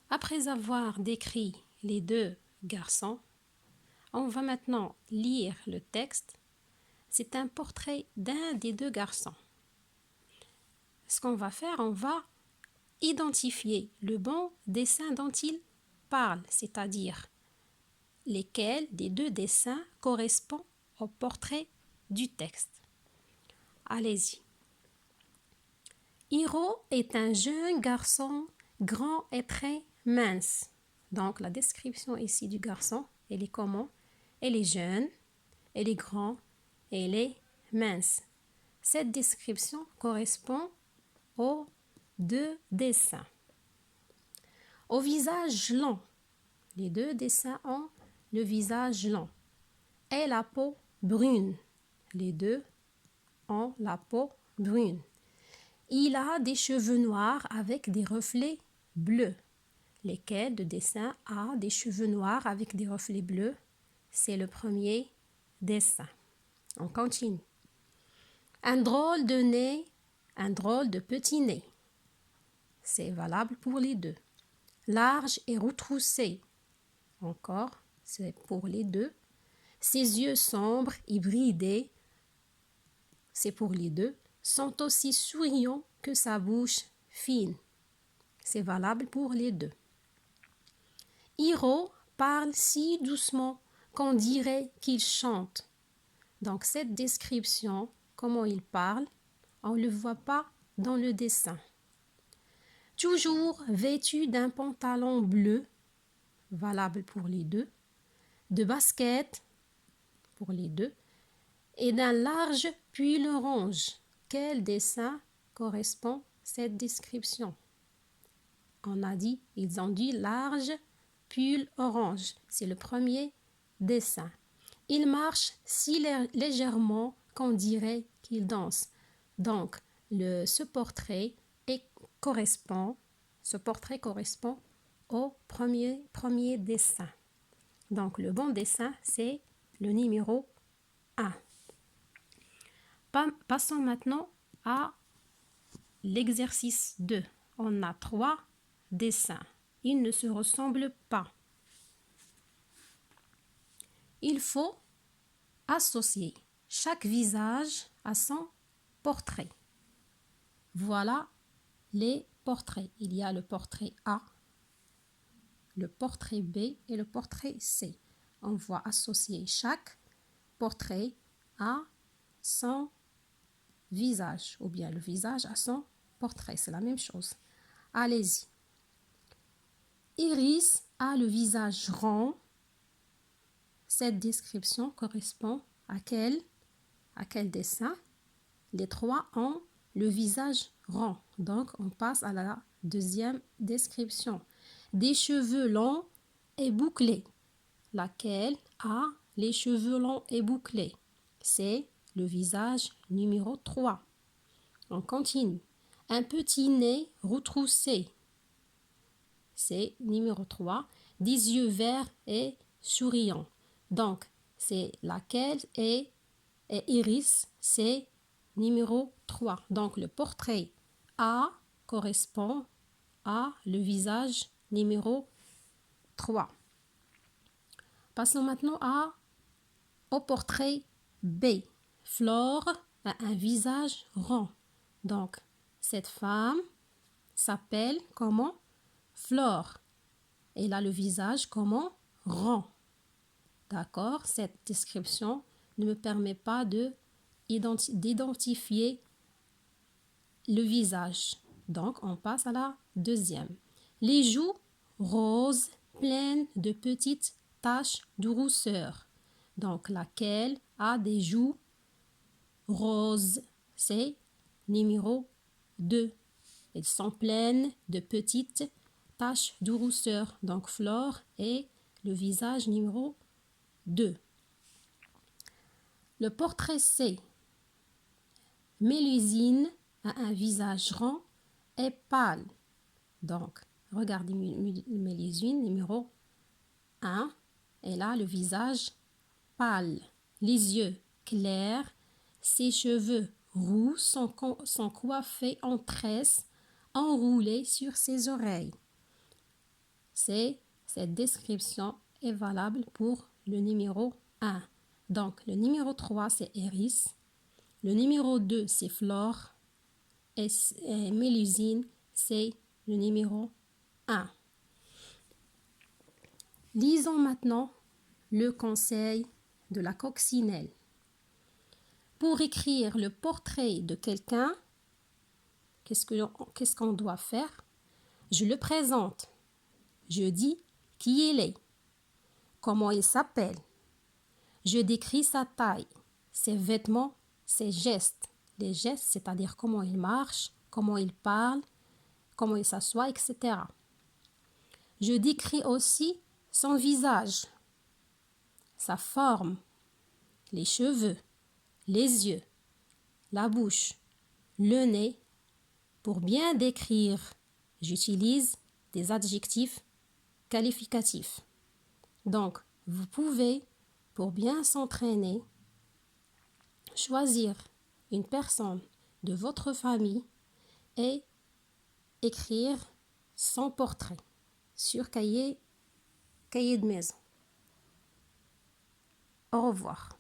Après avoir décrit les deux garçons, on va maintenant lire le texte. C'est un portrait d'un des deux garçons. Ce qu'on va faire, on va identifier le bon dessin dont il parle, c'est-à-dire lesquels des deux dessins correspondent au portrait du texte. Allez-y. Hiro est un jeune garçon grand et très mince. Donc la description ici du garçon, elle est comment? Elle est jeune, elle est grand et elle est mince. Cette description correspond aux deux dessins. Au visage long, les deux dessins ont le visage long et la peau brune. Les deux ont la peau brune. Il a des cheveux noirs avec des reflets bleus. Lesquels de dessin a des cheveux noirs avec des reflets bleus? C'est le premier dessin. On continue. Un drôle de nez, un drôle de petit nez. C'est valable pour les deux. Large et retroussé. Encore, c'est pour les deux. Ses yeux sombres et bridés. C'est pour les deux. Sont aussi souriants que sa bouche fine. C'est valable pour les deux. Hiro parle si doucement qu'on dirait qu'il chante. Donc cette description, comment il parle, on ne le voit pas dans le dessin. Toujours vêtu d'un pantalon bleu, valable pour les deux, de baskets, pour les deux, et d'un large pull orange. Quel dessin correspond cette description? On a dit, ils ont dit large pull orange. C'est le premier dessin. Il marche si légèrement qu'on dirait qu'il danse. Donc, ce portrait correspond au premier dessin. Donc, le bon dessin, c'est le numéro 1. Passons maintenant à l'exercice 2. On a 3 dessins. Ils ne se ressemblent pas. Il faut associer chaque visage à son portrait. Voilà les portraits. Il y a le portrait A, le portrait B et le portrait C. On va associer chaque portrait à son visage ou bien le visage à son portrait. C'est la même chose. Allez-y. Iris a le visage rond. Cette description correspond à quel dessin? Les trois ont le visage rond. Donc, on passe à la deuxième description. Des cheveux longs et bouclés. Laquelle a les cheveux longs et bouclés? C'est le visage numéro 3. On continue. Un petit nez retroussé. C'est numéro 3. Des yeux verts et souriants. Donc, c'est laquelle est Iris, c'est numéro 3. Donc, le portrait A correspond à le visage numéro 3. Passons maintenant au portrait B. Flore a un visage rond. Donc, cette femme s'appelle comment? Flore. Elle a le visage comment? Rond. D'accord? Cette description ne me permet pas d'identifier le visage. Donc, on passe à la deuxième. Les joues roses, pleines de petites taches de rousseur. Donc, laquelle a des joues roses? C'est numéro 2. Elles sont pleines de petites taches de rousseur. Donc, Flore est le visage numéro 2. Le portrait C. Mélusine a un visage rond et pâle. Donc, regardez Mélusine numéro 1. Elle a le visage pâle, les yeux clairs, ses cheveux roux sont coiffés en tresses enroulées sur ses oreilles. Cette description est valable pour le numéro 1. Donc, le numéro 3, c'est Iris. Le numéro 2, c'est Flore. Et Mélusine, c'est le numéro 1. Lisons maintenant le conseil de la coccinelle. Pour écrire le portrait de quelqu'un, qu'est-ce qu'on doit faire? Je le présente. Je dis qui il est, comment il s'appelle. Je décris sa taille, ses vêtements, ses gestes. Les gestes, c'est-à-dire comment il marche, comment il parle, comment il s'assoit, etc. Je décris aussi son visage, sa forme, les cheveux, les yeux, la bouche, le nez. Pour bien décrire, j'utilise des adjectifs qualificatifs. Donc, vous pouvez, pour bien s'entraîner, choisir une personne de votre famille et écrire son portrait sur cahier de maison. Au revoir.